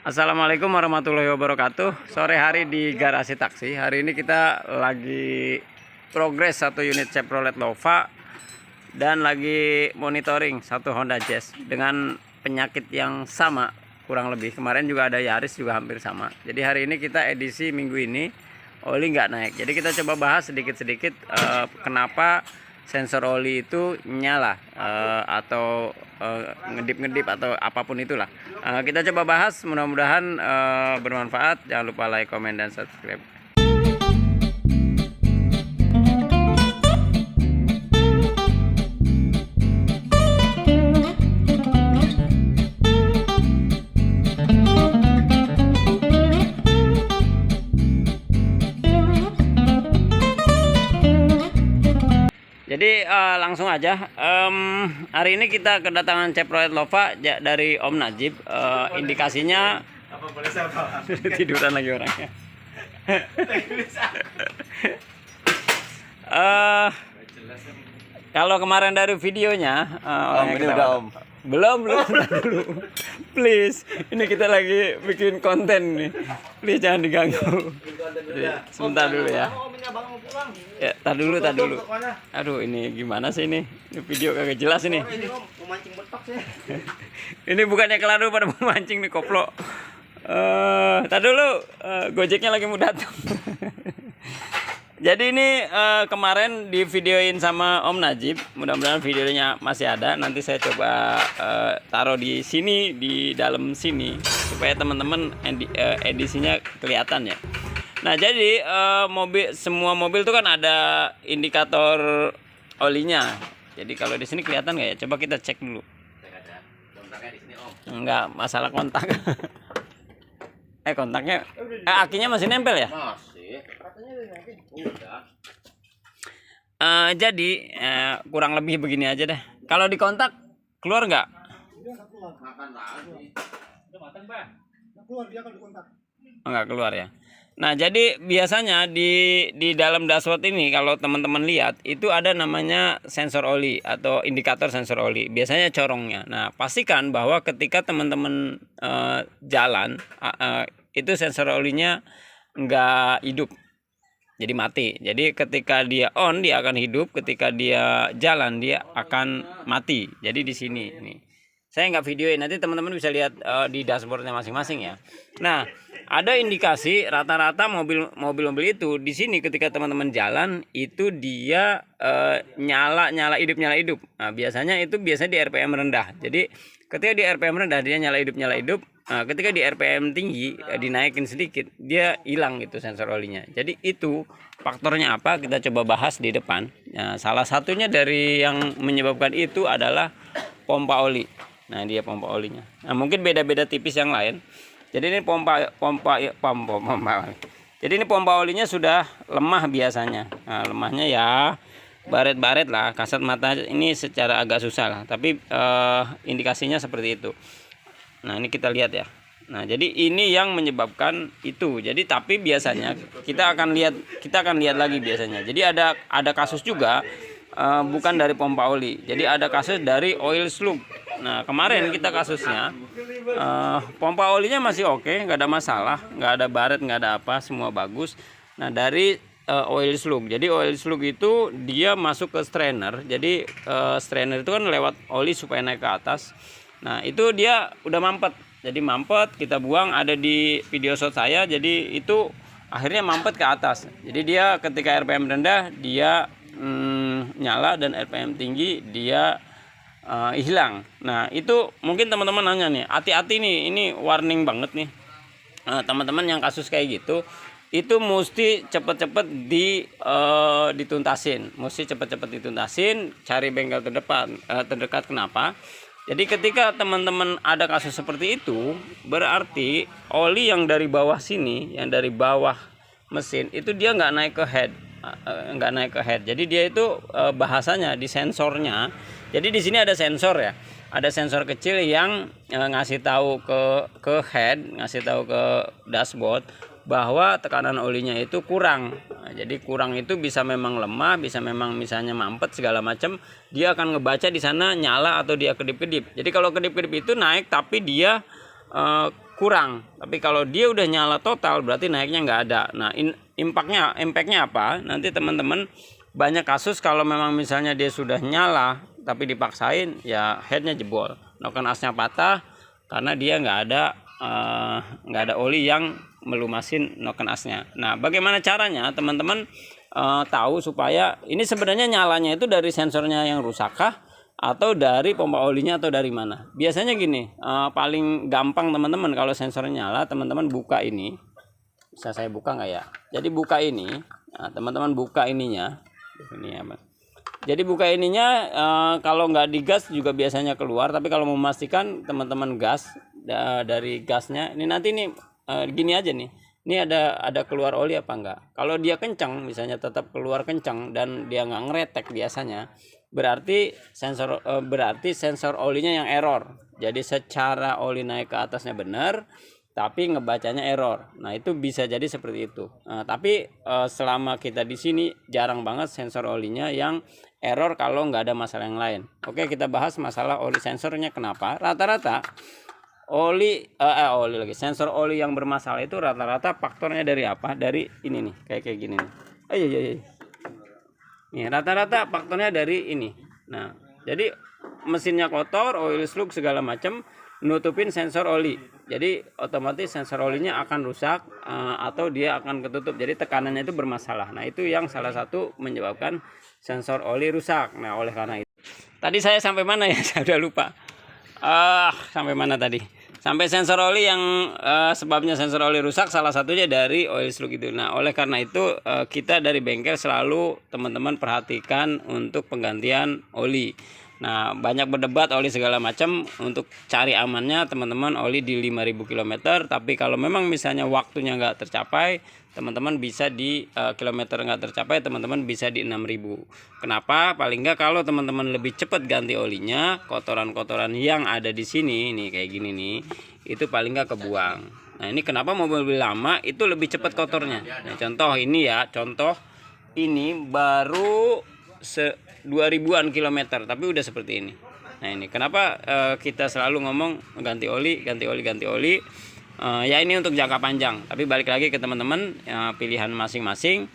Assalamualaikum warahmatullahi wabarakatuh. Sore hari di garasi taksi. Hari ini kita lagi progres satu unit Chevrolet Nova dan lagi monitoring satu Honda Jazz dengan penyakit yang sama kurang lebih. Kemarin juga ada Yaris juga hampir sama. Jadi hari ini kita edisi minggu ini oli nggak naik. Jadi kita coba bahas sedikit-sedikit kenapa sensor oli itu nyala atau ngedip-ngedip atau apapun itulah. Kita coba bahas, mudah-mudahan bermanfaat. Jangan lupa like, komen, dan subscribe. Jadi langsung aja, hari ini kita kedatangan Chevrolet Nova dari Om Najib. Indikasinya apa boleh saya tiduran lagi orangnya. Kalau kemarin dari videonya orangnya ini udah Om. Belum dulu. Please, ini kita lagi bikin konten nih. Please jangan diganggu. Sebentar dulu ya. Ya, tar dulu. Aduh, ini gimana sih ini? Ini video kagak jelas ini. Ini bukannya kelar dulu pada memancing nih koplo. Tar dulu, Gojeknya lagi mau datang. Jadi ini kemarin di videoin sama Om Najib. Mudah-mudahan videonya masih ada. Nanti saya coba taruh di sini, di dalam sini, supaya teman-teman edisinya kelihatan ya. Nah, jadi semua mobil itu kan ada indikator olinya. Jadi kalau di sini kelihatan nggak ya? Coba kita cek dulu. Enggak, masalah kontak. Kontaknya, akinya masih nempel ya? Jadi kurang lebih begini aja deh. Kalau di kontak keluar nggak? Nggak keluar ya. Nah, jadi biasanya di dalam dashboard ini kalau teman-teman lihat itu ada namanya sensor oli atau indikator sensor oli. Biasanya corongnya. Nah, pastikan bahwa ketika teman-teman jalan itu sensor olinya nggak hidup. Jadi mati. Jadi ketika dia on dia akan hidup, ketika dia jalan dia akan mati. Jadi di sini nih. Saya nggak videoin, nanti teman-teman bisa lihat di dashboardnya masing-masing ya. Nah, ada indikasi rata-rata mobil-mobil itu di sini ketika teman-teman jalan itu dia nyala hidup. Nah, biasanya di RPM rendah. Jadi ketika di RPM rendah dia nyala hidup. Ketika di RPM tinggi dinaikin sedikit dia hilang gitu sensor olinya. Jadi itu faktornya apa kita coba bahas di depan. Nah, salah satunya dari yang menyebabkan itu adalah pompa oli. Nah, dia pompa olinya. Nah, mungkin beda-beda tipis yang lain. Jadi ini pompa. Jadi ini pompa olinya sudah lemah biasanya. Nah, lemahnya ya baret-baret lah, kasat mata ini secara agak susah lah. Tapi indikasinya seperti itu. Nah, ini kita lihat ya. Nah, jadi ini yang menyebabkan itu. Jadi tapi biasanya kita akan lihat lagi biasanya. Jadi ada kasus juga bukan dari pompa oli. Jadi ada kasus dari oil slug. Nah, kemarin kita kasusnya pompa olinya masih oke, nggak ada masalah, nggak ada baret, nggak ada apa, semua bagus. Nah, dari oil slug. Jadi oil slug itu dia masuk ke strainer. Jadi strainer itu kan lewat oli supaya naik ke atas. Nah, itu dia udah mampet. Jadi mampet, kita buang, ada di video shot saya. Jadi itu akhirnya mampet ke atas. Jadi dia ketika RPM rendah dia nyala dan RPM tinggi dia hilang. Nah, itu mungkin teman-teman nanya nih, hati-hati nih, ini warning banget nih. Teman-teman yang kasus kayak gitu itu mesti cepet-cepet dituntasin. Cari bengkel terdekat. Kenapa? Jadi ketika teman-teman ada kasus seperti itu, berarti oli yang dari bawah sini, yang dari bawah mesin itu dia nggak naik ke head, Jadi dia itu bahasanya di sensornya. Jadi di sini ada sensor ya, ada sensor kecil yang ngasih tahu ke head, ngasih tahu ke dashboard bahwa tekanan olinya itu kurang. Nah, jadi kurang itu bisa memang lemah, bisa memang misalnya mampet segala macam, dia akan ngebaca di sana nyala atau dia kedip-kedip. Jadi kalau kedip-kedip itu naik tapi dia kurang. Tapi kalau dia udah nyala total berarti naiknya nggak ada. Nah, impactnya apa? Nanti teman-teman banyak kasus kalau memang misalnya dia sudah nyala tapi dipaksain, ya headnya jebol, noken asnya patah karena dia nggak ada oli yang melumasin noken asnya. Nah, bagaimana caranya teman-teman tahu supaya ini sebenarnya nyalanya itu dari sensornya yang rusak kah, atau dari pompa olinya, atau dari mana? Biasanya gini, paling gampang teman-teman kalau sensornya nyala, teman-teman buka ini. Bisa saya buka nggak ya? Jadi buka ini, nah, teman-teman buka ininya. Ini ya, Mas. Jadi buka ininya, kalau nggak digas juga biasanya keluar. Tapi kalau mau memastikan teman-teman gas dari gasnya, ini nanti nih gini aja nih. Ini ada keluar oli apa enggak? Kalau dia kencang, misalnya tetap keluar kencang dan dia nggak ngeretek biasanya, berarti sensor olinya yang error. Jadi secara oli naik ke atasnya benar, tapi ngebacanya error. Nah, itu bisa jadi seperti itu. Tapi selama kita di sini jarang banget sensor olinya yang error kalau nggak ada masalah yang lain. Oke, kita bahas masalah oli sensornya. Kenapa? Rata-rata sensor oli yang bermasalah itu rata-rata faktornya dari apa? Dari ini nih, kayak gini nih. Nih, rata-rata faktornya dari ini. Nah, jadi mesinnya kotor, oil slug segala macam, nutupin sensor oli. Jadi otomatis sensor olinya akan rusak atau dia akan ketutup. Jadi tekanannya itu bermasalah. Nah, itu yang salah satu menyebabkan sensor oli rusak. Nah, oleh karena itu. Tadi saya sampai mana ya? Saya udah lupa. Sampai mana tadi? Sampai sensor oli yang sebabnya sensor oli rusak salah satunya dari oil slug itu. Nah, oleh karena itu kita dari bengkel selalu teman-teman perhatikan untuk penggantian oli. Nah, banyak berdebat oli segala macam, untuk cari amannya teman-teman oli di 5.000 km. Tapi kalau memang misalnya waktunya nggak tercapai, teman-teman bisa di kilometer nggak tercapai, teman-teman bisa di 6.000. Kenapa? Paling nggak kalau teman-teman lebih cepat ganti olinya, kotoran-kotoran yang ada di sini nih kayak gini nih, itu paling nggak kebuang. Nah, ini kenapa mobil lama itu lebih cepat kotornya. Nah, contoh ini baru 2000-an kilometer tapi udah seperti ini. Nah, ini kenapa kita selalu ngomong ganti oli. Ya, ini untuk jangka panjang, tapi balik lagi ke teman-teman pilihan masing-masing.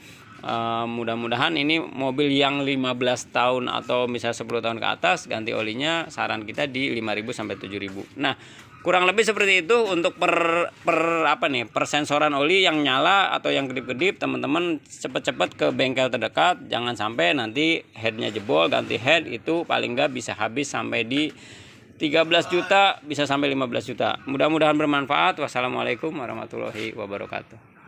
Mudah-mudahan ini mobil yang 15 tahun atau misalnya 10 tahun ke atas, ganti olinya saran kita di 5.000 sampai 7.000. Nah, kurang lebih seperti itu untuk per sensoran oli yang nyala atau yang kedip-kedip. Teman-teman cepet-cepet ke bengkel terdekat, jangan sampai nanti headnya jebol. Ganti head itu paling nggak bisa habis sampai di 13 juta, bisa sampai 15 juta. Mudah-mudahan bermanfaat. Wassalamualaikum warahmatullahi wabarakatuh.